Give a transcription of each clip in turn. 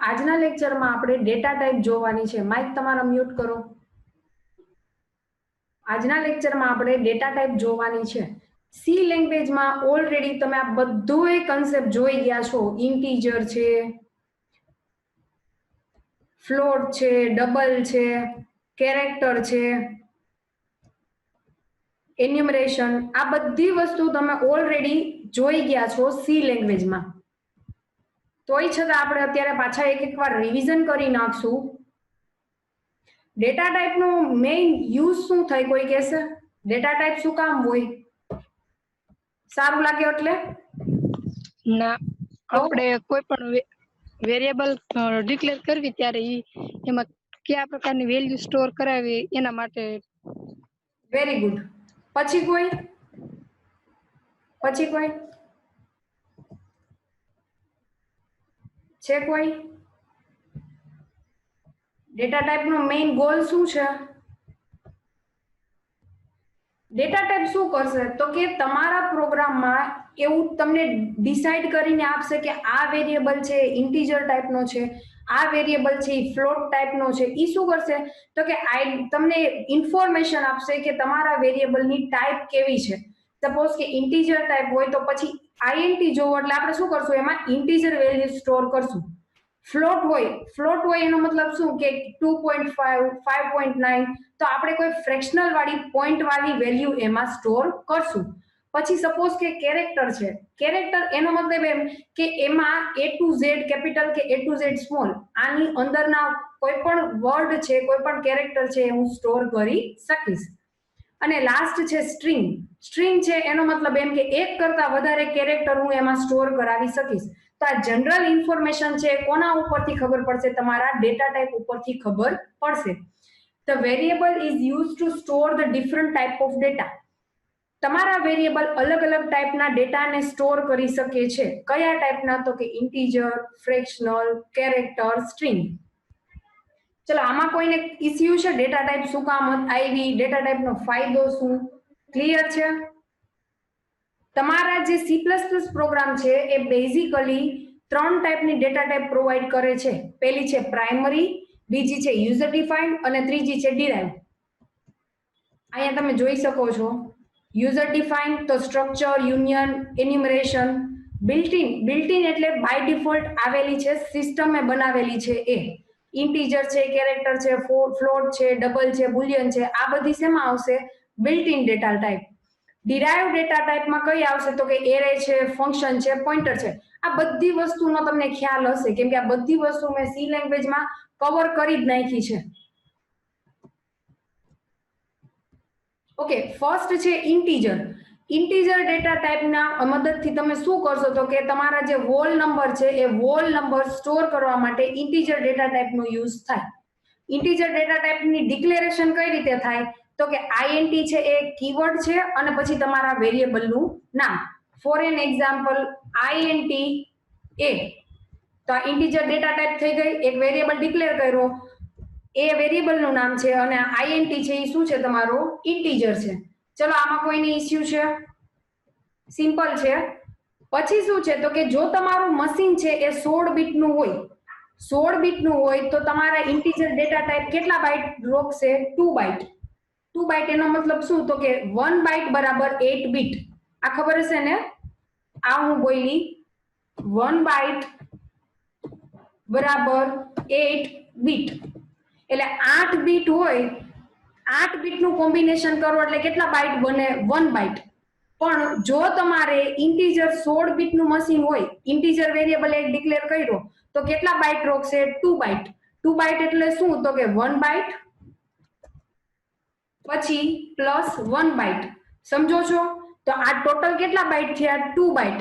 આજના લેક્ચરમાં આપણે ડેટા ટાઈપ જોવાની છે। માઇક તમારા મ્યુટ કરો। આજના લેક્ચરમાં આપણે ડેટા ટાઈપ જોવાની છે। સી લેંગ્વેજમાં ઓલરેડી તમે આ બધુંય કન્સેપ્ટ જોઈ ગયા છો। ઇન્ટીજર છે, ફ્લોટ છે, ડબલ છે, કેરેક્ટર છે, એન્યુમરેશન, આ બધી વસ્તુ તમે ઓલરેડી જોઈ ગયા છો સી લેંગ્વેજમાં। તોય છતાં આપણે અત્યારે પાછા એકવાર રિવિઝન કરી નાખશું। ડેટા ટાઈપનો મેઇન યુઝ શું થાય કોઈ કહેશે? ડેટા ટાઈપ શું કામ હોય? સારું લાગે એટલે? ના, આપણે કોઈ પણ વેરિયેબલ ડિક્લેર કરવી ત્યારે એમાં કયા પ્રકારની વેલ્યુ સ્ટોર કરાવી એના માટે। Very good. પછી કોઈ છે કોઈ? ડેટા ટાઈપનો મેઇન ગોલ શું છે? ડેટા ટાઈપ શું કરશે તો કે તમારા પ્રોગ્રામમાં એવું તમને ડિસાઈડ કરીને આપશે કે આ વેરિયેબલ છે ઇન્ટીજર ટાઈપનો છે, આ વેરિયેબલ છે એ ફ્લોટ ટાઈપનો છે। એ શું કરશે તો કે તમને ઇન્ફોર્મેશન આપશે કે તમારા વેરિયેબલની ટાઈપ કેવી છે। સપોઝ કે ઇન્ટીજર ટાઈપ હોય તો પછી આઈએનટી જોવો એટલે આપણે શું કરશું એમાં ઇન્ટીજર વેલ્યુ સ્ટોર કરશું। ફ્લોટ હોય એનો મતલબ શું કે 2.5 5.9 તો આપણે કોઈ ફ્રેક્શનલ વાળી પોઈન્ટ વાળી વેલ્યુ એમાં સ્ટોર કરશું। પછી સપોઝ કે કેરેક્ટર છે, કેરેક્ટર એનો મતલબ એમ કે એમાં A to Z કેપિટલ કે A to Z સ્મોલ આની અંદરના કોઈ પણ વર્ડ છે, કોઈ પણ કેરેક્ટર છે હું સ્ટોર કરી શકીશ। અને લાસ્ટ છે સ્ટ્રિંગ। સ્ટ્રિંગ છે એનો મતલબ એમ કે એક કરતા વધારે કેરેક્ટર હું એમાં સ્ટોર કરાવી શકીશ। તો આ જનરલ ઇન્ફોર્મેશન છે કોના ઉપરથી ખબર પડશે? તમારા ડેટા ટાઈપ ઉપરથી ખબર પડશે। The variable is used to store the different type of data। તમારા વેરિયેબલ અલગ અલગ ટાઈપના ડેટાને સ્ટોર કરી શકે છે। કયા ટાઈપના? તો કે ઇન્ટીજર, ફ્રેક્શનલ, કેરેક્ટર, સ્ટ્રિંગ। ચલો આમાં કોઈને ઇશ્યુ છે? ડેટા ટાઈપ શું કામ આવી? ડેટા ટાઈપનો ફાયદો શું? ક્લિયર છે? તમારા જે C++ પ્રોગ્રામ છે એ બેઝિકલી 3 ટાઈપની ડેટા ટાઈપ પ્રોવાઈડ કરે છે। પહેલી છે પ્રાઇમરી, બીજી છે યુઝર ડિફાઇન્ડ અને ત્રીજી છે ડિરાઇવ્ડ। અહીંયા તમે જોઈ શકો છો યુઝર ડિફાઇન્ડ તો સ્ટ્રક્ચર, યુનિયન, એન્યુમરેશન। બિલ્ટ-ઇન એટલે બાય ડિફોલ્ટ આવેલી છે, સિસ્ટમે બનાવેલી છે એ। ઇન્ટીજર છે, કેરેક્ટર છે, ફ્લોટ છે, ડબલ છે, બુલિયન છે, આ બધી શેમાં આવશે? Built in data type. Derived data ટાઈપમાં કઈ આવશે તો કે એરે છે, ફંક્શન છે, પોઇન્ટર છે। આ બધી વસ્તુનો તમને ખ્યાલ હશે કેમ કે આ બધી વસ્તુ મેં સી લેંગ્વેજમાં કવર કરી જ નાખી છે। ઓકે, ફર્સ્ટ છે ઇન્ટીજર। ઇન્ટીજર ડેટા ટાઈપના મદદથી તમે શું કરશો તો કે તમારા જે હોલ નંબર છે એ હોલ નંબર સ્ટોર કરવા માટે ઇન્ટીજર ડેટા ટાઈપનો યુઝ થાય। ઇન્ટીજર ડેટા ટાઈપની ડિક્લેરેશન કઈ રીતે થાય તો કે આઈએનટી છે એ કીવર્ડ છે અને પછી તમારા વેરિયેબલનું નામ। ફોર એન એક્ઝામ્પલ આઈએનટી એ, તો આ ઇન્ટીજર ડેટા ટાઈપ થઈ ગઈ, એક વેરિયેબલ ડિક્લેર કર્યો, એ વેરિયેબલનું નામ છે અને આઈએનટી છે એ શું છે? તમારો ઇન્ટીજર છે। ચલો આમાં કોઈની ઇશ્યુ છે? સિમ્પલ છે। પછી શું છે તો કે જો તમારું મશીન છે એ 16 બીટનું હોય, 16 બીટનું હોય તો તમારા ઇન્ટીજર ડેટા ટાઈપ કેટલા બાઇટ રોકશે? 2 બાઇટ। 2 બાઇટ એનો મતલબ શું તો કે 1 બાઇટ બરાબર 8 બીટ। આ ખબર હશે ને? આ હું બોલી 1 બાઇટ બરાબર 8 બીટ એટલે 8 બીટ હોય, 8 બીટનું કોમ્બિનેશન કરો એટલે કેટલા બાઇટ બને? 1 બાઇટ। પણ જો તમારે ઇન્ટીજર 16 બીટનું મશીન હોય, ઇન્ટીજર વેરિયેબલ એક ડિક્લેર કર્યો તો કેટલા બાઇટ રોકશે? 2 બાઇટ। 2 બાઇટ એટલે શું તો કે 1 બાઇટ પછી પ્લસ 1 બાઇટ। સમજો છો? તો આ ટોટલ કેટલા બાઇટ થયા? 2 બાઇટ।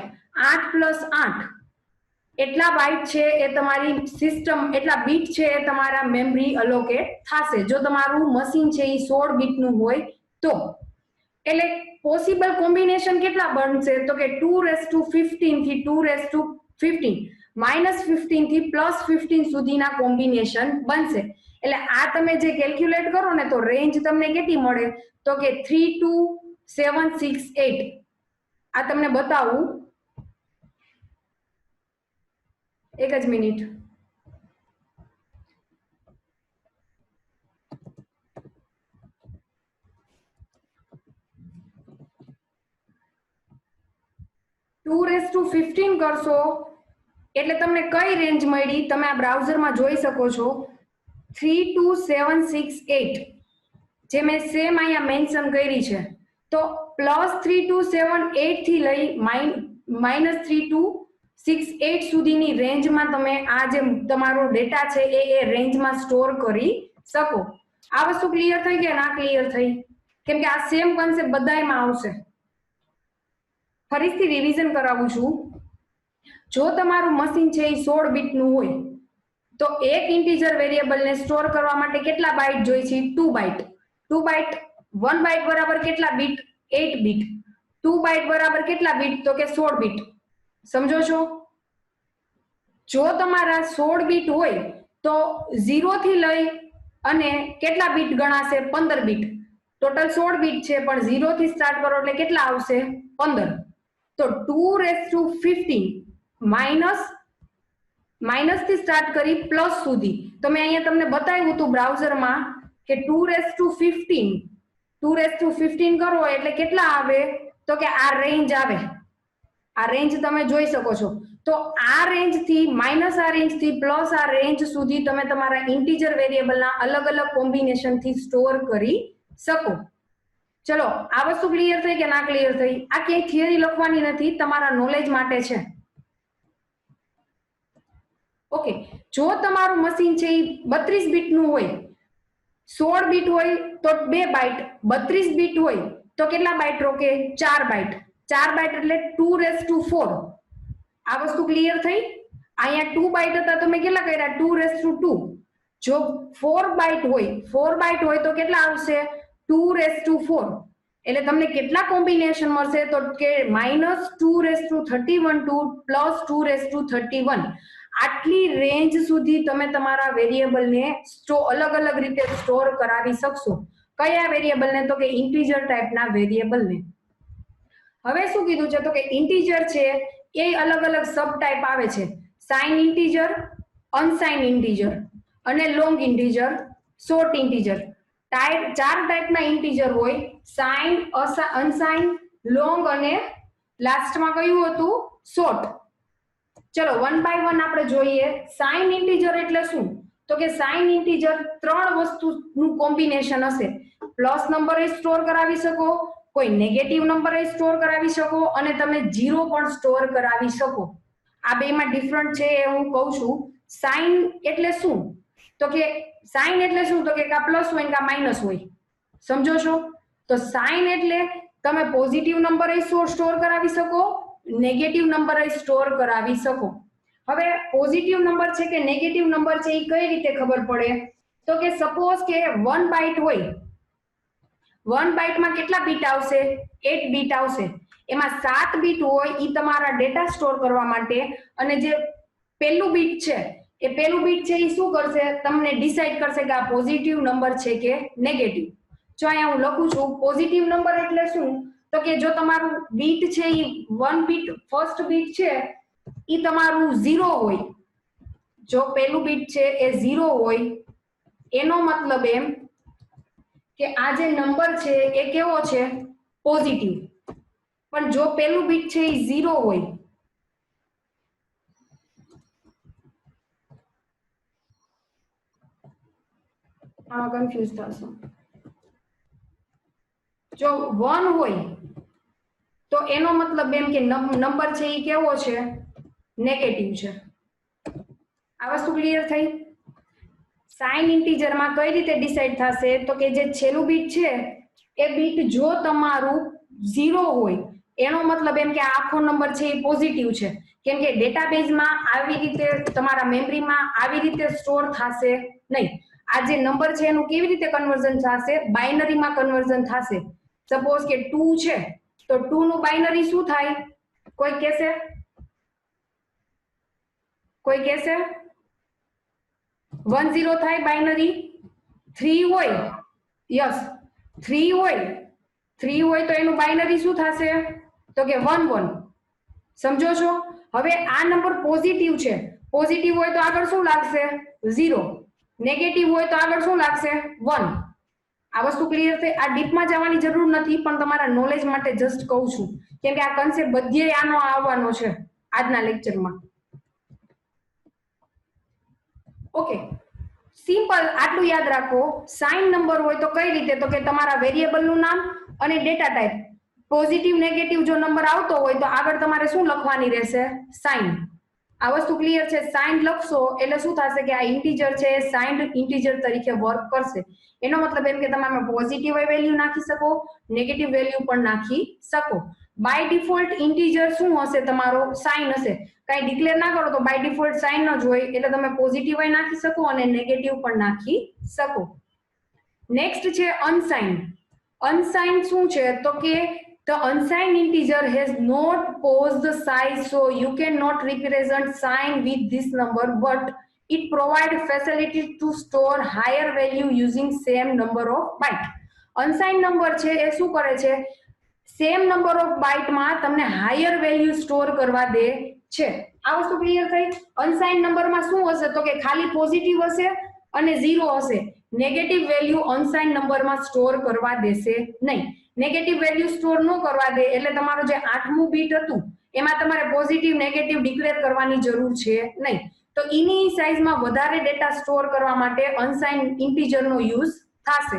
8 પ્લસ 8 એટલા બાઇટ છે એ તમારી સિસ્ટમ, એટલા બીટ છે એ તમારા મેમરી અલોકેટ થશે જો તમારું મશીન છે એ 16 બીટનું હોય તો। એટલે પોસિબલ કોમ્બિનેશન કેટલા બનશે તો કે 215 થી 215 -15 થી +15 સુધીના કોમ્બિનેશન બનશે। એટલે આ તમે જે કેલ્ક્યુલેટ કરો ને તો રેન્જ તમને કેટલી મળે તો કે 32768। આ તમને બતાવું, એક જ મિનિટ। 2^15 કરશો એટલે તમને કઈ રેન્જ મળી તમે આ બ્રાઉઝરમાં જોઈ શકો છો 32768 જે મેં સેમ અહીંયા મેન્શન કરી છે તો +3278 થી લઈ -3268 સુધીની રેન્જમાં તમે આ જે તમારો ડેટા છે એ રેન્જમાં સ્ટોર કરી શકો આ વસ્તુ ક્લિયર થઈ કે ના ક્લિયર થઈ કેમ કે આ સેમ કોન્સેપ્ટ બધાયમાં આવશે ફરીથી રિવિઝન કરાવું છું જો તમારું મશીન છે એ 16 બીટનું હોય તો એક ઇન્ટીજર વેરિયેબલને સ્ટોર કરવા માટે કેટલા બાઇટ જોઈએ છે 2 બાઇટ 2 બાઇટ 1 બાઇટ બરાબર કેટલા બીટ 8 બીટ 2 બાઇટ બરાબર કેટલા બીટ તો કે 16 બીટ સમજો છો જો તમારા 16 બીટ હોય તો 0 થી લઈ અને કેટલા બીટ ગણાશે 15 બીટ ટોટલ 16 બીટ છે પણ 0 થી સ્ટાર્ટ કરો એટલે કેટલા આવશે 15 તો 2^15 માઇનસ થી સ્ટાર્ટ કરી પ્લસ સુધી તો મેં અહીંયા તમને બતાવ્યું હતું બ્રાઉઝરમાં કે 2^15 કરો એટલે કેટલા આવે તો કે આ રેન્જ આવે આ રેન્જ તમે જોઈ શકો છો તો આ રેન્જ થી માઇનસ આ રેન્જ થી પ્લસ આ રેન્જ સુધી તમે તમારા ઇન્ટીજર વેરિયેબલના અલગ અલગ કોમ્બિનેશન થી સ્ટોર કરી શકો ચલો આ વસ્તુ ક્લિયર થઈ કે ના ક્લિયર થઈ આ ક્યાંય થિયરી લખવાની નથી તમારા નોલેજ માટે છે ઓકે જો તમારું મશીન છે એ 32 બીટનું હોય 16 બીટ હોય તો 2 બાઇટ 32 બીટ હોય તો કેટલા બાઇટ રોકે 4 બાઇટ 4 બાઇટ એટલે 2^4 આ વસ્તુ ક્લિયર થઈ અહીંયા 2 બાઇટ હતા તો મેં કેટલા કર્યા 2^2 જો 4 બાઇટ હોય તો કેટલા આવશે 2^4 એટલે તમને કેટલા કોમ્બિનેશન મળશે તો કે -2^31 to +2^31 આટલી રેન્જ સુધી તમે તમારા વેરિયેબલને અલગ અલગ રીતે સ્ટોર કરાવી શકશો કયા વેરિયેબલને તો કે ઇન્ટીજર ટાઈપના વેરિયેબલને હવે શું કીધું છે તો કે ઇન્ટીજર છે એ અલગ અલગ સબ ટાઈપ આવે છે સાઇન ઇન્ટીજર અનસાઇન ઇન્ટીજર અને લોંગ ઇન્ટીજર શોર્ટ ઇન્ટીજર ચાર ટાઈપના ઇન્ટીજર હોય સાઇન અનસાઇન લોંગ અને લાસ્ટમાં કયું હતું શોર્ટ ચલો 1 બાય 1 આપણે જોઈએ સાઇન ઇન્ટીજર એટલે શું તો કે સાઇન ઇન્ટીજર ત્રણ વસ્તુનું કોમ્બિનેશન હશે પ્લસ નંબર એ સ્ટોર કરાવી શકો કોઈ નેગેટિવ નંબર એ સ્ટોર કરાવી શકો અને તમે 0 પણ સ્ટોર કરાવી શકો આ બેમાં ડિફરન્ટ છે એ હું કહું છું સાઇન એટલે શું તો કે સાઇન એટલે શું તો કે કા પ્લસ હોય કા માઈનસ હોય સમજો છો તો સાઇન એટલે તમે પોઝિટિવ નંબર એ સ્ટોર કરાવી શકો નેગેટિવ નંબર એ સ્ટોર કરાવી શકો હવે પોઝિટિવ નંબર છે કે નેગેટિવ નંબર છે એ કઈ રીતે ખબર પડે તો કે સપોઝ કે 1 બાઇટ હોય 1 બાઇટમાં કેટલા બીટ આવશે 8 બીટ આવશે એમાં 7 બીટ હોય એ તમારા ડેટા સ્ટોર કરવા માટે અને જે પહેલું બીટ છે એ પહેલું બીટ છે એ શું કરશે તમને ડિસાઈડ કરશે કે આ પોઝિટિવ નંબર છે કે નેગેટિવ જો અહીંયા હું લખું છું પોઝિટિવ નંબર એટલે શું તો કે જો તમારું બીટ છે એ 1 બીટ ફર્સ્ટ બીટ છે એ તમારું 0 હોય જો પહેલું બીટ છે એ 0 હોય એનો મતલબ એમ કે આ જે નંબર છે એ કેવો છે પોઝિટિવ પણ જો પહેલું બીટ છે એ 0 હોય કન્ફ્યુઝ થશો જો 1 હોય તો એનો મતલબ એમ કે નંબર છે એ કેવો છે નેગેટિવ છે આ વસ્તુ ક્લિયર થઈ સાઇન ઇન્ટીજરમાં કઈ રીતે ડિસાઈડ થશે તો કે જે છેલ્લું બીટ છે એ બીટ જો તમારું 0 હોય એનો મતલબ એમ કે આખો નંબર છે એ પોઝિટિવ છે કેમ કે ડેટાબેઝમાં આવી રીતે તમારા મેમરીમાં આવી રીતે સ્ટોર થશે નહીં આ જે નંબર છે એનું કેવી રીતે કન્વર્ઝન થશે બાઇનરીમાં કન્વર્ઝન થશે સપોઝ કે 2 છે તો 2 નું બાઇનરી શું થાય કોઈ કહેશે 10 થાય બાઇનરી 3 હોય યસ 3 હોય તો એનું બાઇનરી શું થશે તો કે 1 સમજો છો હવે આ નંબર પોઝિટિવ છે પોઝિટિવ હોય તો આગળ શું લાગશે 0 નેગેટિવ હોય તો આગળ શું લાગશે 1 આ વસ્તુ ક્લિયર થઈ આ ડીપમાં જવાની જરૂર નથી પણ તમારા નોલેજ માટે જસ્ટ કહું છું કેમ કે આ કન્સેપ્ટ બધે આનો આવવાનો છે આજના લેક્ચરમાં. ઓકે, સિમ્પલ આટલું યાદ રાખો. સાઇન નંબર હોય તો કઈ રીતે, તો કે તમારા વેરિયેબલ નું નામ અને ડેટા ટાઈપ. પોઝિટિવ નેગેટિવ જો નંબર આવતો હોય તો આગળ તમારે શું લખવાની રહેશે? સાઇન. આ વસ્તુ ક્લિયર છે? સાઇન લખશો એટલે શું થશે કે આ ઇન્ટીજર છે સાઇન્ડ ઇન્ટીજર તરીકે વર્ક કરશે. એનો મતલબ એમ કે તમે પોઝિટિવ વેલ્યુ નાખી શકો, નેગેટિવ વેલ્યુ પણ નાખી શકો. બાય ડિફોલ્ટ ઇન્ટીજર શું હશે? તમારો સાઇન હશે. કઈ ડિક્લેર ના કરો તો બાય ડિફોલ્ટ સાઇન જ હોય, એટલે તમે પોઝિટિવ નાખી શકો અને નેગેટિવ પણ નાખી શકો. નેક્સ્ટ છે અનસાઇન. અનસાઇન શું છે? તો કે the unsigned integer has not posed the size, so you cannot represent sign with this number, but it provides facility to store higher value using same number of byte. Unsigned number છે એ શું કરે છે? Same number of byte માં તમને higher value store કરવા દે છે. આ વસ્તુ ક્લિયર થઈ? અનસાઇન નંબરમાં શું હશે? તો કે ખાલી પોઝિટિવ હશે અને 0 હશે. નેગેટિવ વેલ્યુ અનસાઇન નંબરમાં સ્ટોર કરવા દેશે નહીં. નેગેટિવ વેલ્યુ સ્ટોર ન કરવા દે એટલે તમારું જે 8મું બીટ હતું એમાં તમારે પોઝિટિવ નેગેટિવ ડિક્લેર કરવાની જરૂર છે નહીં. તો એની સાઇઝમાં વધારે ડેટા સ્ટોર કરવા માટે અનસાઇન ઇન્ટીજરનો યુઝ થશે.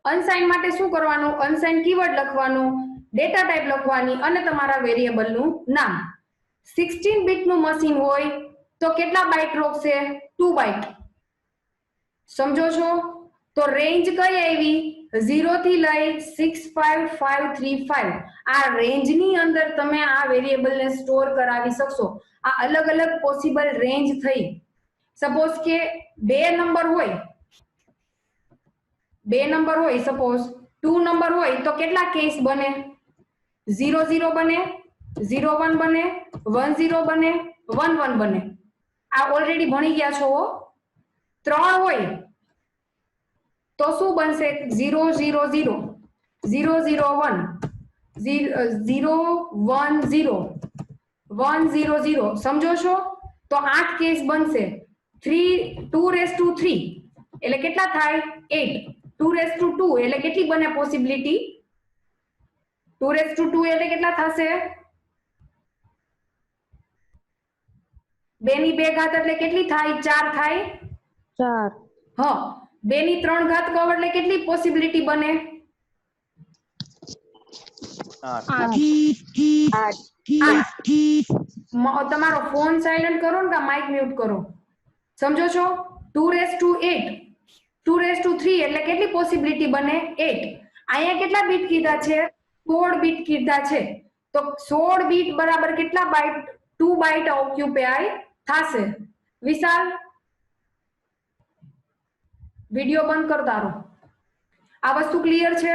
અનસાઇન માટે શું કરવાનું? અનસાઇન કીવર્ડ લખવાનું, ડેટા ટાઈપ લખવાની અને તમારા વેરિયેબલનું નામ. 16 બીટનું મશીન હોય તો કેટલા બાઇટ રોકશે? 2 બાઇટ. સમજો છો? તો રેન્જ કઈ આવી? 0 થી લઈ 65535. આ રેન્જની અંદર તમે આ વેરિયેબલને સ્ટોર કરાવી શકશો. આ અલગ અલગ પોસિબલ રેન્જ થઈ. સપોઝ કે બે નંબર હોય, સપોઝ 2 નંબર હોય તો કેટલા કેસ બને? 00 બને, 01 બને, 10 બને, 11 બને. આ ઓલરેડી ભણી ગયા છો. 3 હોય તો શું બનશે? 000, 001, 010, 100. સમજો છો? તો 8 કેસ બનશે. 2^3 એટલે કેટલા થાય? 8. 2^2 એટલે કેટલી બને પોસિબિલિટી? 2^2 એટલે કેટલા થશે? 2 ની 2 ઘાત એટલે કેટલી થાય? 4 થાય. 4. હા, 2 ની 3 ઘાત કહો એટલે કેટલી પોસિબિલિટી બને? 8. તમારો ફોન સાયલેન્ટ કરો ને, માઇક મ્યુટ કરો. સમજો છો? 2^8, 2^3 એટલે કેટલી પોસિબિલિટી બને? 8. અહીંયા કેટલા બીટ કીધા છે? 16 બીટ કીધા છે. તો 16 બીટ બરાબર કેટલા બાઇટ? 2 બાઇટ ઓક્યુપાય થશે. વિશાલ, વિડિયો બંધ કર તારો. આ વસ્તુ ક્લિયર છે?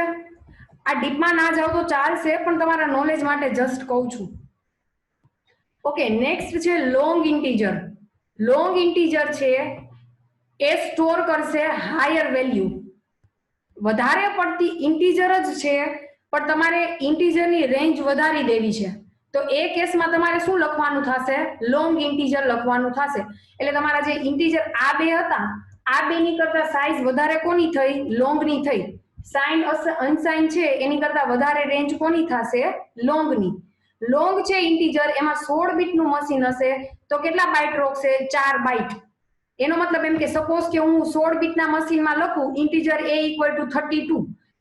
આ ડીપમાં ના જાવ તો ચાલશે, પણ તમારા નોલેજ માટે જસ્ટ કહું છું. ઓકે, નેક્સ્ટ છે લોંગ ઇન્ટીજર. લોંગ ઇન્ટીજર છે એ સ્ટોર કરશે હાયર વેલ્યુ. વધારે પડતી ઇન્ટીજર જ છે, પણ તમારે ઇન્ટીજરની રેન્જ વધારી દેવી છે. તો એ કેસમાં તમારે શું લખવાનું થશે? લોંગ ઇન્ટીજર લખવાનું થશે. એટલે તમારા જે ઇન્ટીજર આ બે હતા, આ બેની કરતા સાઇઝ વધારે કોની થઈ? લોંગની થઈ. સાઇન અનસાઇન છે એની કરતા વધારે રેન્જ કોની થશે? લોંગની. લોંગ છે ઇન્ટીજર, એમાં 16 બીટનું મશીન હશે તો કેટલા બાઇટ રોકશે? 4 બાઇટ. એનો મતલબ એમ કે સપોઝ કે હું 16 બીટના મશીનમાં લખું ઇન્ટીજર a = 32,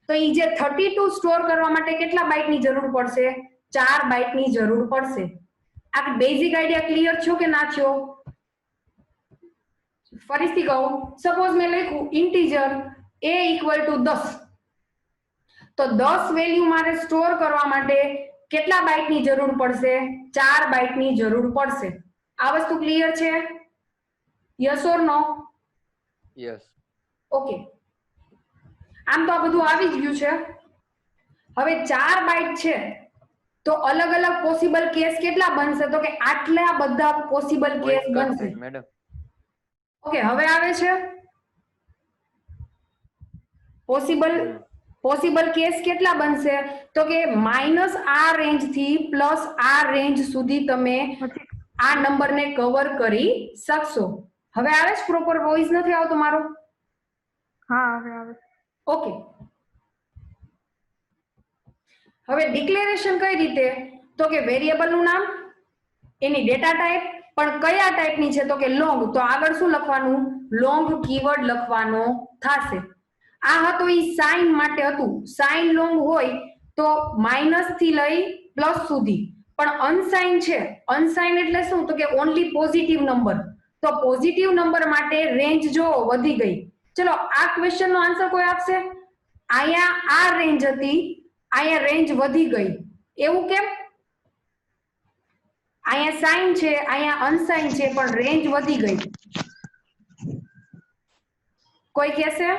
તો ઈ જે 32 સ્ટોર કરવા માટે કેટલા બાઇટની જરૂર પડશે? 4 બાઇટની જરૂર પડશે. આ બેઝિક આઈડિયા ક્લિયર છો કે ના થયો? ફરીથી કહું, સપોઝ મેં લખ્યું ઇન્ટીજર a = 10, તો 10 વેલ્યુ મારે સ્ટોર કરવા માટે કેટલા બાઇટની જરૂર પડશે? 4 બાઇટની જરૂર પડશે. આ વસ્તુ ક્લિયર છે? Yes or no? Yes. Okay, આમ તો આ બધું આવી જ ગયું છે. હવે 4 બાઇટ છે તો અલગ અલગ પોસિબલ કેસ કેટલા બનશે? તો કે આટલા બધા પોસિબલ કેસ બનશે. મેડમ, ઓકે, હવે આવે છે પોસિબલ કેસ કેટલા બનશે? તો કે -આ રેન્જ થી +આ રેન્જ સુધી તમે આ નંબરને કવર કરી શકશો. હવે આવે છે પ્રોપર? વોઇસ નથી આવતો મારો? હા, હવે આવે. ઓકે, હવે ડિક્લેરેશન કઈ રીતે? તો કે વેરિયેબલ નું નામ, એની ડેટા ટાઈપ, પણ કયા ટાઈપની છે? તો કે લોંગ. તો આગળ શું લખવાનું? લોંગ કીવર્ડ લખવાનો થશે. આ હતું ઈ સાઇન માટે હતું. સાઇન લોંગ હોય તો માઇનસ થી લઈ પ્લસ સુધી, પણ અનસાઇન છે. અનસાઇન એટલે શું? તો કે ઓનલી પોઝિટિવ નંબર. તો પોઝિટિવ નંબર માટે રેન્જ જો વધી ગઈ. ચલો આ ક્વેશ્ચન નો આન્સર કોઈ આપશે? અહીંયા આ રેન્જ હતી, અહીંયા રેન્જ વધી ગઈ, એવું કેમ? અહીંયા સાઇન છે, અહીંયા અનસાઇન છે, પણ રેન્જ વધી ગઈ. કોઈ કહેશે?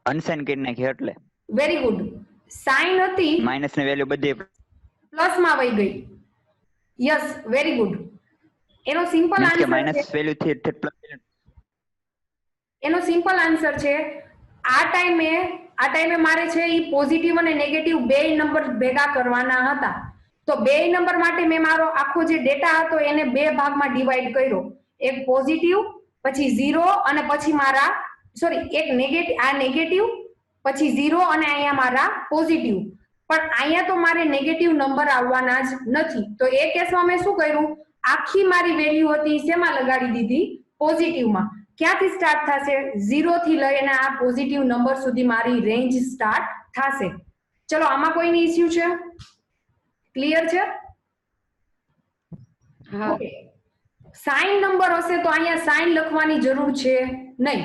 અનસાઇન કરી નાખી એટલે વેરી ગુડ. સાઇન હતી, માઇનસ ની વેલ્યુ બધી પ્લસ માં વહી ગઈ. Yes, very good. એનો સિમ્પલ આન્સર માઇનસ વેલ્યુ થી પ્લસ. એનો સિમ્પલ આન્સર છે આ ટાઈમે મારે છે ઈ પોઝિટિવ અને નેગેટિવ બે નંબર ભેગા કરવાના હતા. તો બે નંબર માટે મેં મારો આખો જે ડેટા હતો એને બે ભાગમાં ડિવાઈડ કર્યો. એક પોઝિટિવ, પછી 0 અને પછી મારા એક નેગેટિવ પછી 0 અને અહીંયા મારા પોઝિટિવ. પણ અહીંયા તો મારે નેગેટિવ નંબર આવવાના જ નથી. તો એ કેસમાં મેં શું કર્યું? આખી મારી વેલ્યુ હતી શેમાં લગાડી દીધી? પોઝિટિવમાં. ક્યાંથી સ્ટાર્ટ થશે? 0 થી લઈને આ પોઝિટિવ નંબર સુધી મારી રેન્જ સ્ટાર્ટ થશે. ચલો આમાં કોઈની ઇશ્યુ છે? ક્લિયર છે? ઓકે. સાઇન નંબર હશે તો અહીંયા સાઇન લખવાની જરૂર છે નહીં.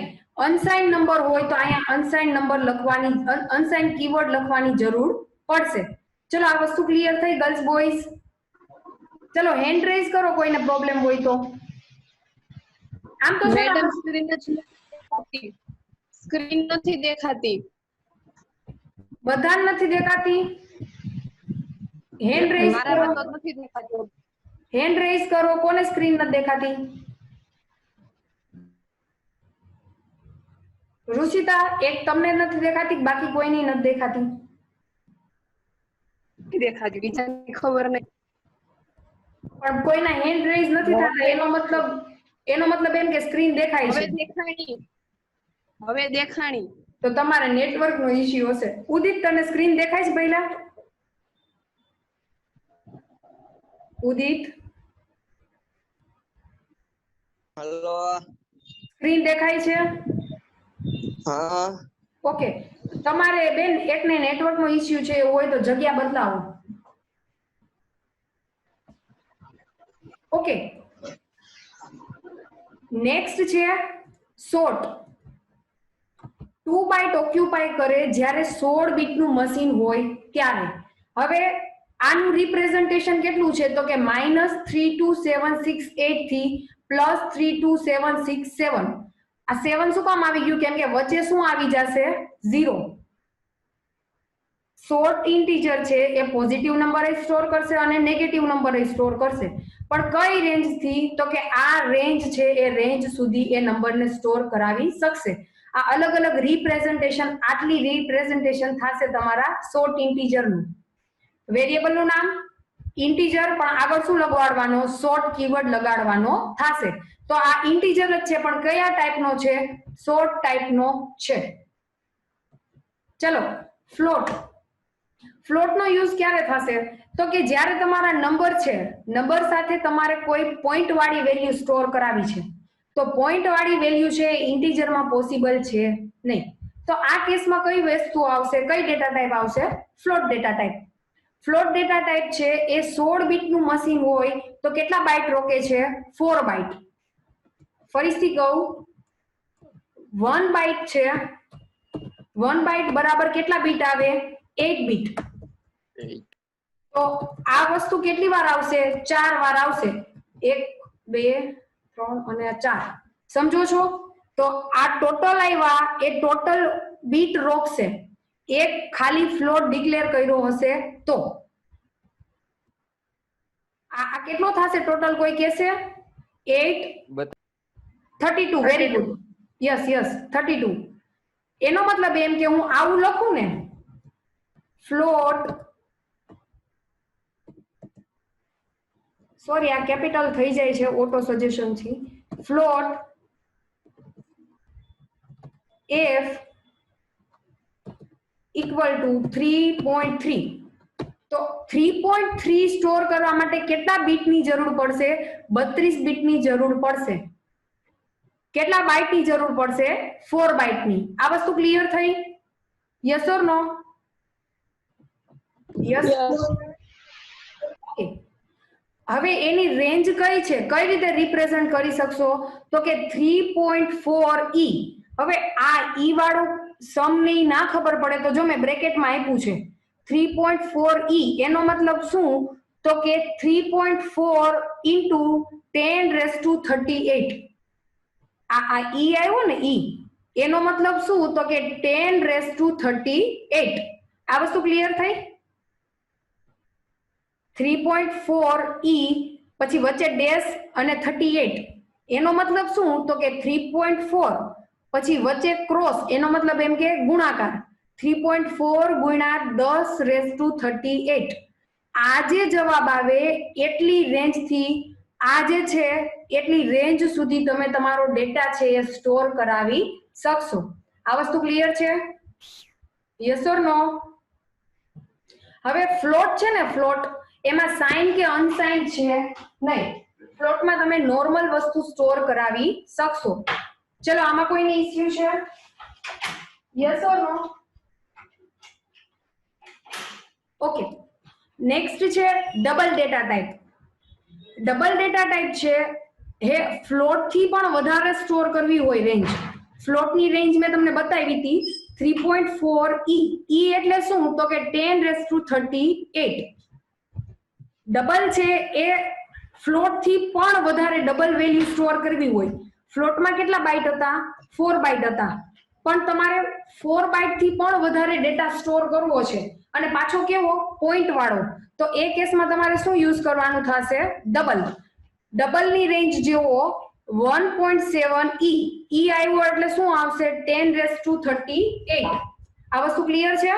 અનસાઇન નંબર હોય તો અહીંયા અનસાઇન નંબર લખવાની, અનસાઇન કીવર્ડ લખવાની જરૂર પડશે. ચલો આ વસ્તુ ક્લિયર થઈ ગર્લ્સ બોયઝ? ચલો હેન્ડ રેઝ કરો કોઈને પ્રોબ્લેમ હોય તો. આમ તો મેડમ સ્ક્રીન નથી દેખાતી. બધા નથી દેખાતી? હેન્ડ રેઝ કરો. મારામાં તો નથી દેખાતું. હેન્ડ રેઝ કરો. કોને સ્ક્રીન નથી દેખાતી? રુચિતા, એક તમને નથી દેખાતી, બાકી કોઈની નથી દેખાતી? નથી દેખાતી, બીજાને ખબર નહીં. પણ કોઈના હેન્ડ રેઝ નથી થતા, એનો મતલબ એમ કે સ્ક્રીન દેખાય હવે છે. દેખાણી. તો તમારે નેટવર્ક નો ઇશ્યુ હશે. ઉદિત, તને સ્ક્રીન દેખાય છે પહેલા? ઉદિત, હેલો. સ્ક્રીન દેખાય છે? હા. ઓકે. તમારે બેન એકને નેટવર્ક નો ઇશ્યુ છે એવું હોય તો જગ્યા બદલાવો. ઓકે. નેક્સ્ટ છે શોર્ટ. 2 બાઇટ ઓક્યુપાય કરે જ્યારે 16 બીટનું મશીન હોય ત્યારે. હવે આનું રિપ્રેઝન્ટેશન કેટલું છે? તો કે -32768 થી +32767. આ 7 શું કામ આવી ગયું? કેમ કે વચ્ચે શું આવી જશે? 0. શોર્ટ ઇન્ટીજર છે એ પોઝિટિવ નંબર સ્ટોર કરશે અને નેગેટિવ નંબર સ્ટોર કરશે. પણ કઈ રેન્જ થી? તો કે આ રેન્જ છે એ રેન્જ સુધી એ નંબરને સ્ટોર કરાવી શકશે. આ અલગ અલગ રિપ્રેઝન્ટેશન, આટલી રિપ્રેઝન્ટેશન થશે તમારા શોર્ટ ઇન્ટીજરનું. વેરિયેબલનું નામ ઇન્ટીજર, પણ આગળ શું લગાડવાનો? શોર્ટ કીવર્ડ લગાડવાનો થશે. તો આ ઇન્ટીજર જ છે, પણ કયા ટાઈપનો છે? શોર્ટ ટાઈપનો છે. ચલો ફ્લોટ. ફ્લોટનો યુઝ ક્યારે થશે? તો કે જ્યારે તમારા નંબર છે, નંબર સાથે તમારે કોઈ પોઈન્ટ વાળી વેલ્યુ સ્ટોર કરાવી છે, તો પોઈન્ટ વાળી વેલ્યુ છે ઇન્ટીજરમાં પોસિબલ છે નહીં. તો આ કેસમાં કઈ વસ્તુ આવશે? કઈ ડેટા ટાઈપ આવશે? Float data type. Float data type છે એ 16 બીટનું મશીન હોય તો કેટલા બાઇટ રોકે છે? 4 બાઇટ. ફરીથી કહું, 1 બાઇટ છે, 1 બાઇટ બરાબર કેટલા બીટ આવે? 8 બીટ. તો આ વસ્તુ કેટલી વાર આવશે? 4 વાર આવશે. 1 2 3 અને 4. સમજો છો? તો આ ટોટલ આવ્યા એ ટોટલ બીટ રોકશે. એક ખાલી ફ્લોટ ડિક્લેર કર્યો હશે તો આ કેટલો થશે ટોટલ? કોઈ કહેશે? 8 32. Very good. યસ 32. એનો મતલબ એમ કે હું આવું લખું ને, ફ્લોટ, સોરી આ કેપિટલ થઈ જાય છે ઓટો સજેશન થી. Float f equal to 3.3. તો 3.3 સ્ટોર કરવા માટે કેટલા બીટની જરૂર પડશે? 32 બીટની જરૂર પડશે. કેટલા બાઇટની જરૂર પડશે? 4 બાઇટની. આ વસ્તુ ક્લિયર થઈ? Yes or no? Yes. Okay. હવે એની રેન્જ કઈ છે? કઈ રીતે રિપ્રેઝન્ટ કરી શકશો? તો કે 3.4 e. હવે આ e વાળો સમ ને ના ખબર પડે તો જો મેં બ્રેકેટમાં આપ્યું છે 3.4 e. એનો મતલબ શું? તો કે 3.4 ઇન્ટુ 10⁻38. આ e આવ્યો ને e, એનો મતલબ શું? તો કે 10⁻38. આ વસ્તુ ક્લિયર થઈ? 3.4 e પછી વચ્ચે ડેશ અને 38. એનો મતલબ શું? તો કે 3.4 પછી વચ્ચે ક્રોસ, એનો મતલબ એમ કે ગુણાકાર. 3.4 ગુણ્યા 10⁻38. આ જે જવાબ આવે એટલી રેન્જ થી આ જે છે એટલી રેન્જ સુધી તમે તમારો ડેટા છે એ સ્ટોર કરાવી શકશો. આ વસ્તુ ક્લિયર છે? યસ ઓર નો? હવે ફ્લોટ છે ને, ફ્લોટ એમાં સાઇન કે અનસાઇન છે નહીં. ફ્લોટમાં તમે નોર્મલ વસ્તુ સ્ટોર કરાવી શકશો. ચલો આમાં કોઈને ઇશ્યુ છે? Yes or no? Okay. Next છે double data type. Double data type છે હે ફ્લોટ થી પણ વધારે સ્ટોર કરવી હોય રેન્જ. ફ્લોટની રેન્જ મેં તમને બતાવી હતી 3.4 e. e એટલે શું? તો કે 10⁻38. ડબલ છે એ ફ્લોટ થી પણ વધારે ડબલ વેલ્યુ સ્ટોર કરવી હોય. ફ્લોટમાં કેટલા બાઇટ હતા? 4 બાઇટ હતા. પણ તમારે 4 બાઇટ થી પણ વધારે ડેટા સ્ટોર કરવો છે અને પાછો કેવો? પોઈન્ટ વાળો. તો એ કેસમાં તમારે શું યુઝ કરવાનું થશે? ડબલ. ડબલ ની રેન્જ જેવો 1.7 e. e આવ્યો એટલે શું આવશે? 10⁻38. આ વસ્તુ ક્લિયર છે?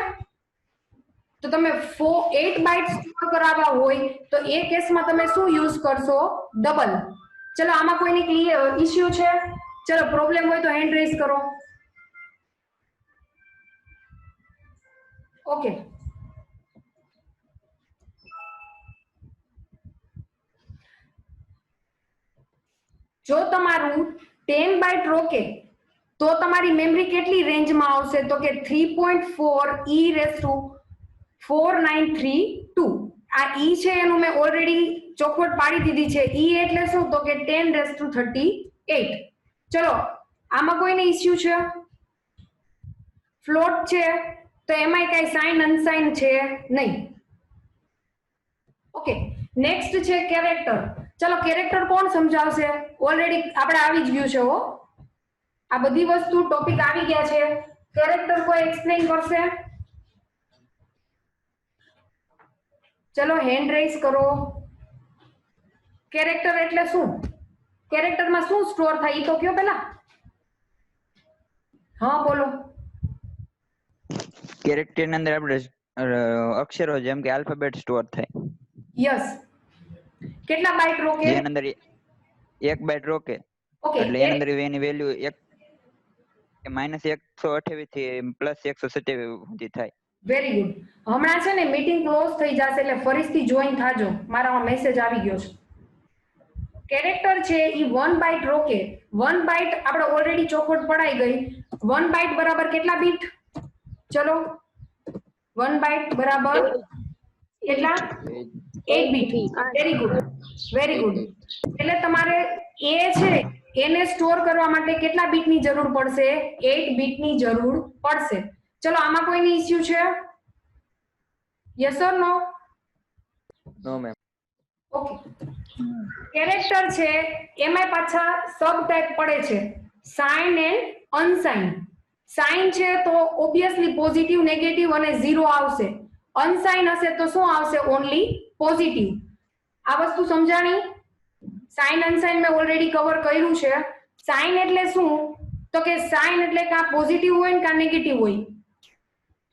તો તમે 8 બાઇટ સ્ટોર કરાવવા હોય તો એ કેસમાં તમે શું યુઝ કરશો? ડબલ. ચલો આમાં કોઈની ક્લિયર ઇશ્યુ છે? ચલો પ્રોબ્લેમ હોય તો હેન્ડ રેઝ કરો. ઓકે. જો તમારું 10 બાઇટ રોકે તો તમારી મેમરી કેટલી રેન્જમાં આવશે? તો કે 3.4 e⁴932. આ e છે એનું મેં ઓલરેડી ચોખવટ પાડી દીધી છે. e એટલે શું? તો કે 10⁻38. ચલો આમાં કોઈને ઇશ્યુ છે? ફ્લોટ છે તો એમાંય કઈ સાઇન અનસાઇન છે નહીં. ઓકે. નેક્સ્ટ છે કેરેક્ટર. ચલો કેરેક્ટર કોણ સમજાવશે? ઓલરેડી આપણે આવી જ ગયું છે હો. આ બધી વસ્તુ ટોપિક આવી ગયા છે. કેરેક્ટર કોઈ એક્સપ્લેન કરશે? ચલો હેન્ડ રેઝ કરો. કેરેક્ટર એટલે શું? કેરેક્ટરમાં શું સ્ટોર થાય એ તો કયો પેલા. હા બોલો. કેરેક્ટર ની અંદર આપણે અક્ષરો જેમ કે આલ્ફાબેટ સ્ટોર થાય. યસ. કેટલા બાઇટ રોકે? જેની અંદર 1 બાઇટ રોકે ઓકે. એટલે એની અંદર એની વેલ્યુ -128 થી +127 સુધી થાય. Very good. હમણાં છે ને મીટિંગ ક્લોઝ થઈ જશે એટલે ફરીથી જોઈન થાજો. મારામાં મેસેજ આવી ગયો છે. કેરેક્ટર છે ઈ 1 બાઇટ રોકે. 1 બાઇટ આપણે ઓલરેડી ચોખવટ પડાઈ ગઈ. 1 બાઇટ બરાબર કેટલા બીટ? ચલો 1 બાઇટ બરાબર કેટલા? 8 bit. Very good, very good. એટલે તમારે એ છે એને સ્ટોર કરવા માટે કેટલા બીટની જરૂર પડશે? 8 બીટની જરૂર પડશે. ચલો આમાં કોઈની ઇશ્યુ છે? Yes or no? No ma'am. Okay. Character છે એમાં પાછા સબ ટાઈપ પડે છે, સાઇન એન્ડ અનસાઇન. સાઇન છે તો ઓબ્વિયસલી પોઝિટિવ, નેગેટિવ અને 0 આવશે. અનસાઇન હશે તો શું આવશે? Only positive. આ વસ્તુ સમજાણી? સાઇન અનસાઇન મેં ઓલરેડી કવર કર્યું છે. સાઇન એટલે શું? તો કે સાઇન એટલે કાં પોઝિટિવ હોય ને કાં નેગેટિવ હોય.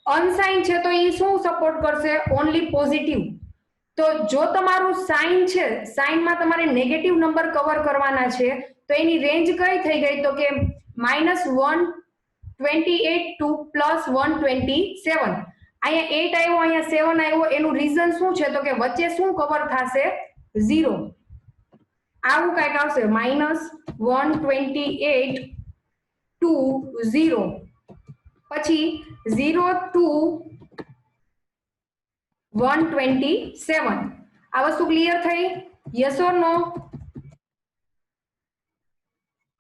અનસાઇન છે તો એ શું સપોર્ટ કરશે? Only positive. તો જો તમારું સાઇન છે, સાઇનમાં તમારે નેગેટિવ નંબર કવર કરવાના છે તો એની રેન્જ કઈ થઈ ગઈ? તો કે -1 28 2 પ્લસ 127. અહીંયા 8 આવ્યો, અહીંયા 7 આવ્યો. એનું રીઝન શું છે તો કે વચ્ચે શું કવર થશે? 0. આવું કંઈક આવશે -128 to 0. પછી 0 to 127. આ વસ્તુ ક્લિયર થઈ? યસ ઓર નો?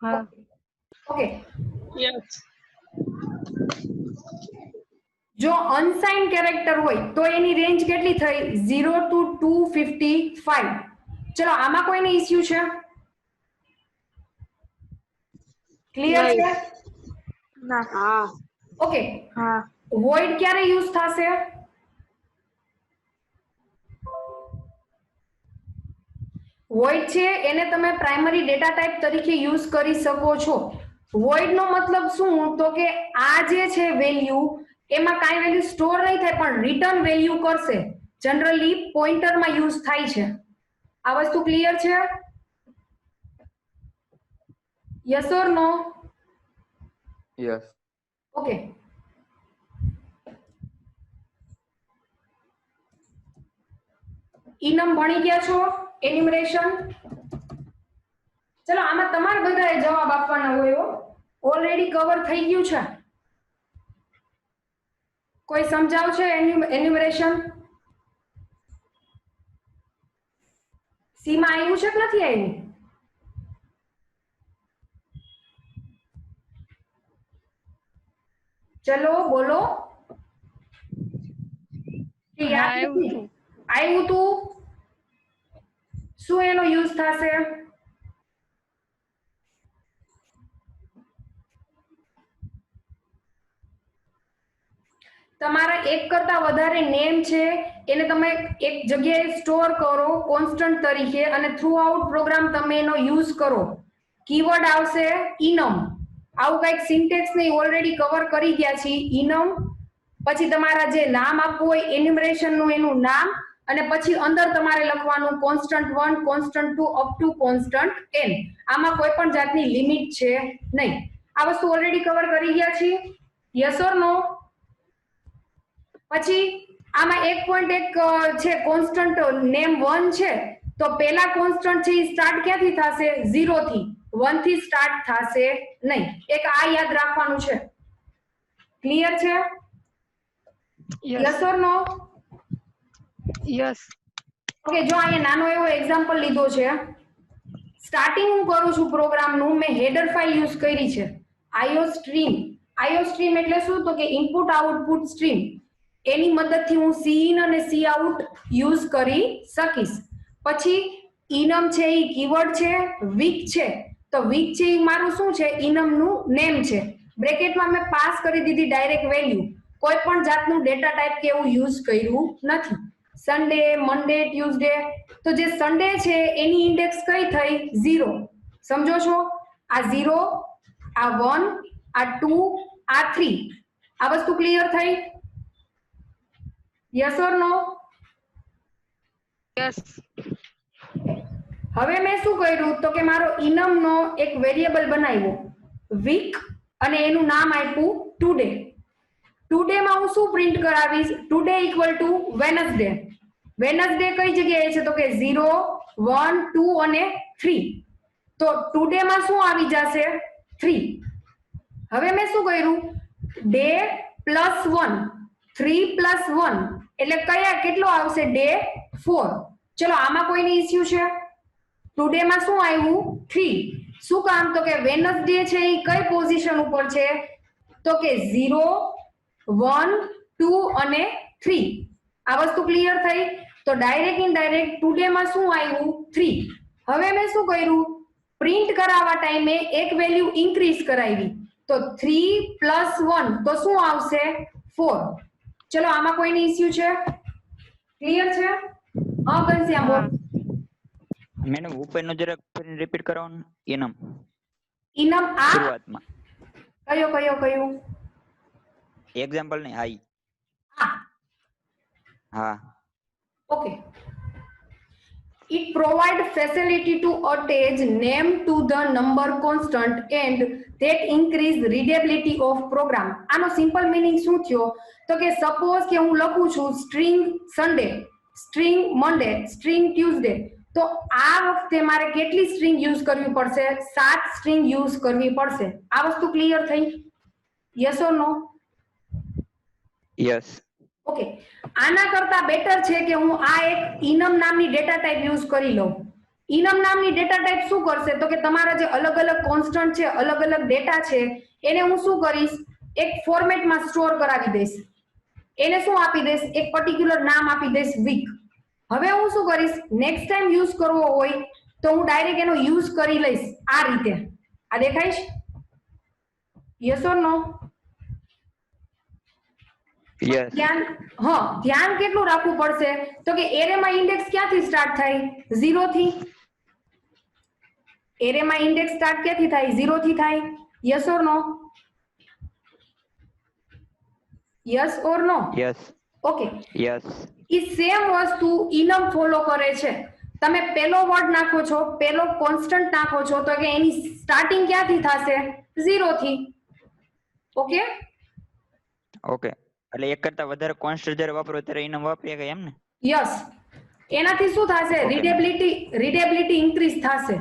હા ઓકે. યસ જો અનસાઇન કેરેક્ટર હોય તો એની રેન્જ કેટલી થઈ? 0 to 255. ચલો આમાં કોઈને ઇશ્યુ છે? ક્લિયર છે? હા ઓકે. હા વોઇડ ક્યારે યુઝ થશે? વોઇડ છે એને તમે પ્રાઇમરી ડેટા ટાઈપ તરીકે યુઝ કરી શકો છો. વોઇડ નો મતલબ શું તો કે આ જે છે વેલ્યુ એમાં કાંઈ વેલ્યુ સ્ટોર નહીં થાય પણ રિટર્ન વેલ્યુ કરશે. જનરલી પોઇન્ટરમાં યુઝ થાય છે. આ વસ્તુ ક્લિયર છે? Yes or no? Yes. Okay. Enum ભણી ગયા છો? એન્યુમરેશન. ચલો આમાં તમારે બધાએ જવાબ આપવાના હોય. ઓલરેડી કવર થઈ ગયું છે. કોઈ સમજાવશે એન્યુમરેશન? સી માં આવ્યું છે કે નથી આવ્યું? ચલો બોલો. હા, આવ્યું હતું. આવ્યું તું? શું એનો યુઝ થશે? તમારા એક કરતા વધારે નેમ છે એને તમે એક જગ્યાએ સ્ટોર કરો કોન્સ્ટન્ટ તરીકે અને થ્રુ આઉટ પ્રોગ્રામ તમે એનો યુઝ કરો. કીવર્ડ આવશે ઇનમ. આવું કંઈક સિન્ટેક્સ ને ઓલરેડી કવર કરી ગયા છીએ. ઇનમ પછી તમારા જે નામ આપવું હોય એન્યુમરેશન નું એનું નામ અને પછી અંદર તમારે લખવાનું constant 1 constant 2 up to constant n. આમાં કોઈ પણ જાતની લિમિટ છે નહીં. આ વસ્તુ ઓલરેડી કવર કરી ગયા છીએ. યસ ઓર નો? પછી આમાં 1.1 છે કોન્સ્ટન્ટ નેમ 1 છે તો પહેલા કોન્સ્ટન્ટ છે એ સ્ટાર્ટ ક્યાંથી થશે? 0 થી. 1 થી સ્ટાર્ટ થશે નહીં. એક આ યાદ રાખવાનું છે. ક્લિયર છે? Yes or no? Yes okay. જો અહીંયા નાનો એવો એક્ઝામ્પલ લીધો છે. સ્ટાર્ટિંગ હું કરું છું પ્રોગ્રામનું. મેં હેડર ફાઇલ યુઝ કરી છે આઈઓસ્ટ્રીમ. આઈઓસ્ટ્રીમ એટલે શું તો કે ઇનપુટ આઉટપુટ સ્ટ્રીમ. એની મદદથી હું સી ઇન અને સી આઉટ યુઝ કરી શકીશ. પછી ઇનમ છે એ કીવર્ડ છે. વીક છે તો વીક છે એ મારું શું છે? ઇનમનું નેમ છે. બ્રેકેટમાં મેં પાસ કરી દીધી ડાયરેક્ટ વેલ્યુ. કોઈ પણ જાતનું ડેટા ટાઈપ કે એવું યુઝ કર્યું નથી. સન્ડે, મંડે, ટ્યુઝડે. તો જે સન્ડે છે એની ઇન્ડેક્સ કઈ થઈ? 0. સમજો છો? આ 0, આ 1, આ 2, આ 3. આ વસ્તુ ક્લિયર થઈ? Yes or no? યસ હવે મેં શું કર્યું તો કે મારો ઇનમનો એક વેરિયેબલ બનાવ્યો વીક અને એનું નામ આપ્યું ટુડે. ટુડે માં હું શું પ્રિન્ટ કરાવીશ? Today equal to Wednesday. Wednesday કઈ જગ્યાએ છે તો કે 0 1 2 અને 3. તો ટુડે માં શું આવી જશે? 3. હવે મેં શું કર્યું? ડે પ્લસ 1 3 પ્લસ 1 એટલે કયા કેટલો આવશે? ડે 4. ચલો આમાં કોઈની ઇશ્યુ છે? ટુડે માં શું આવ્યું? 3. શું કામ તો કે વેનસડે છે એ કઈ પોઝિશન ઉપર છે તો કે 0 1 2 અને 3. આ વસ્તુ ક્લિયર થઈ? તો ડાયરેક્ટ ઇનડાયરેક્ટ ટુડે માં શું આવ્યું? 3. હવે મેં શું કર્યું? પ્રિન્ટ કરાવવા ટાઈમે એક વેલ્યુ ઇન્ક્રીઝ કરાવી તો 3 પ્લસ 1 તો શું આવશે? 4. ચલો આમાં કોઈની ઇશ્યુ છે? ક્લિયર છે? હા ઘનશ્યામ બોલ. મેડમ ઉપરનું જરાક રિપીટ કરવાનું. ઇનમ ઇનમ આ શરૂઆતમાં કયો એક્ઝામ્પલ નહીં. આઈ. આ હા. Okay. It provides facility to attach name to the number constant and that increase readability of program. આનો સિમ્પલ મીનિંગ શું થયો તો કે સપોઝ કે હું લખું છું સ્ટ્રિંગ સન્ડે, સ્ટ્રિંગ મંડે, સ્ટ્રિંગ ટ્યુઝડે, તો આ વખતે મારે કેટલી સ્ટ્રિંગ યુઝ કરવી પડશે? 7 સ્ટ્રિંગ યુઝ કરવી પડશે. આ વસ્તુ ક્લિયર થઈ? Yes or no? Yes. Okay, આના કરતા બેટર છે કે હું આ એક ઇનમ નામની ડેટા ટાઈપ યુઝ કરી લઉં. ઇનમ નામની ડેટા ટાઈપ શું કરશે તો કે તમારા જે અલગ અલગ કોન્સ્ટન્ટ છે, અલગ અલગ ડેટા છે, એને હું શું કરીશ? એક ફોર્મેટમાં સ્ટોર કરાવી દઈશ. એને શું આપી દઈશ? એક પર્ટિક્યુલર નામ આપી દઈશ વીક. હવે હું શું કરીશ? નેક્સ્ટ ટાઈમ યુઝ કરવો હોય તો હું ડાયરેક્ટ એનો યુઝ કરી લઈશ આ રીતે. આ દેખાય છે? Yes or no? યસ. ધ્યાન કેટલું રાખવું પડશે તો કે એરેમાં ઇન્ડેક્સ ક્યાંથી સ્ટાર્ટ થાય? 0 થી. એરેમાં ઇન્ડેક્સ સ્ટાર્ટ ક્યાંથી થાય? 0 થી થાય. Yes or no? Yes or no? Yes. Okay, yes. ઈ સેમ વસ્તુ ઇનમ ફોલો કરે છે. તમે પેલો વર્ડ નાખો છો, પેલો કોન્સ્ટન્ટ નાખો છો તો કે એની સ્ટાર્ટિંગ ક્યાંથી થશે? 0 થી. ઓકે? ઓકે, એટલે એક કરતા વધારે કોન્સ્ટન્ટ જ્યારે વાપરો ત્યારે ઇનમ વાપરીએ કે એમ ને? યસ. એનાથી શું થશે? Okay. રીડેબિલિટી ઇન્ક્રીઝ થશે.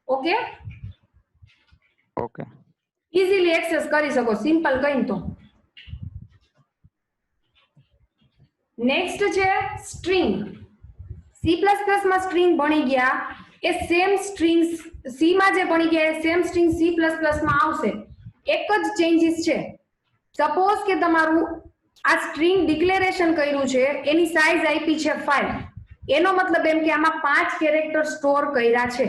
ઓકે? ઓકે. ઇઝીલી એક્સેસ કરી શકો, સિમ્પલ કહીને તો. નેક્સ્ટ છે સ્ટ્રિંગ. C++ માં સ્ટ્રિંગ ભણી ગયા, એ સેમ સ્ટ્રિંગ C માં જે ભણી ગયા એ સેમ સ્ટ્રિંગ C++ માં આવશે. એક જ ચેન્જીસ છે. સપોઝ કે તમારું આ સ્ટ્રિંગ ડિક્લેરેશન કર્યું છે, એની સાઈઝ આપી છે 5. એનો મતલબ એમ કે આમાં 5 કેરેક્ટર સ્ટોર કર્યા છે.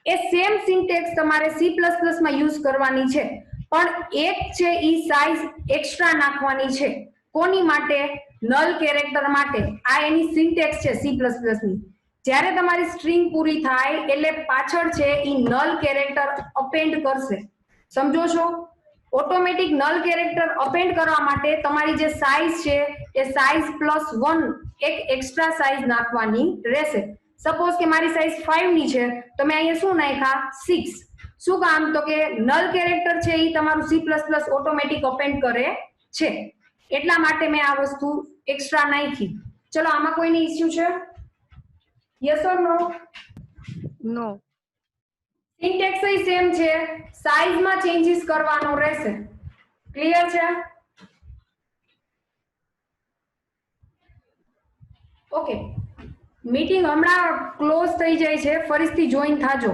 એ સેમ સિન્ટેક્સ તમારે C++ માં યુઝ કરવાની છે, પણ એક છે ઈ સાઈઝ એક્સ્ટ્રા નાખવાની છે. કોની માટે? નલ કેરેક્ટર માટે. આ એની સિન્ટેક્સ છે C++ ની. જ્યારે તમારી સ્ટ્રિંગ પૂરી થાય એટલે પાછળ છે ઈ નલ કેરેક્ટર અપેન્ડ કરશે. સમજો છો? ઓટોમેટિક નલ કેરેક્ટર અપેન્ડ કરવા માટે તમારી જે સાઈઝ છે એ સાઈઝ +1 એક એક્સ્ટ્રા સાઈઝ નાખવાની રહેશે. સપોઝ કે મારી સાઈઝ 5 ની છે તો મેં અહીંયા શું નાખ્યા? 6. શું કામ? તો કે નલ કેરેક્ટર છે એ તમારું C++ ઓટોમેટિક અપેન્ડ કરે છે, એટલા માટે મેં આ વસ્તુ એક્સ્ટ્રા નાખી. ચલો, આમાં કોઈની ઇશ્યુ છે? Yes or no? No. Syntax same છે, સાઈઝમાં ચેન્જીસ કરવાનો રહેશે. ક્લિયર છે? ઓકે, મીટિંગ હમણાં ક્લોઝ થઈ જાય છે, ફરીથી જોઈન થાજો.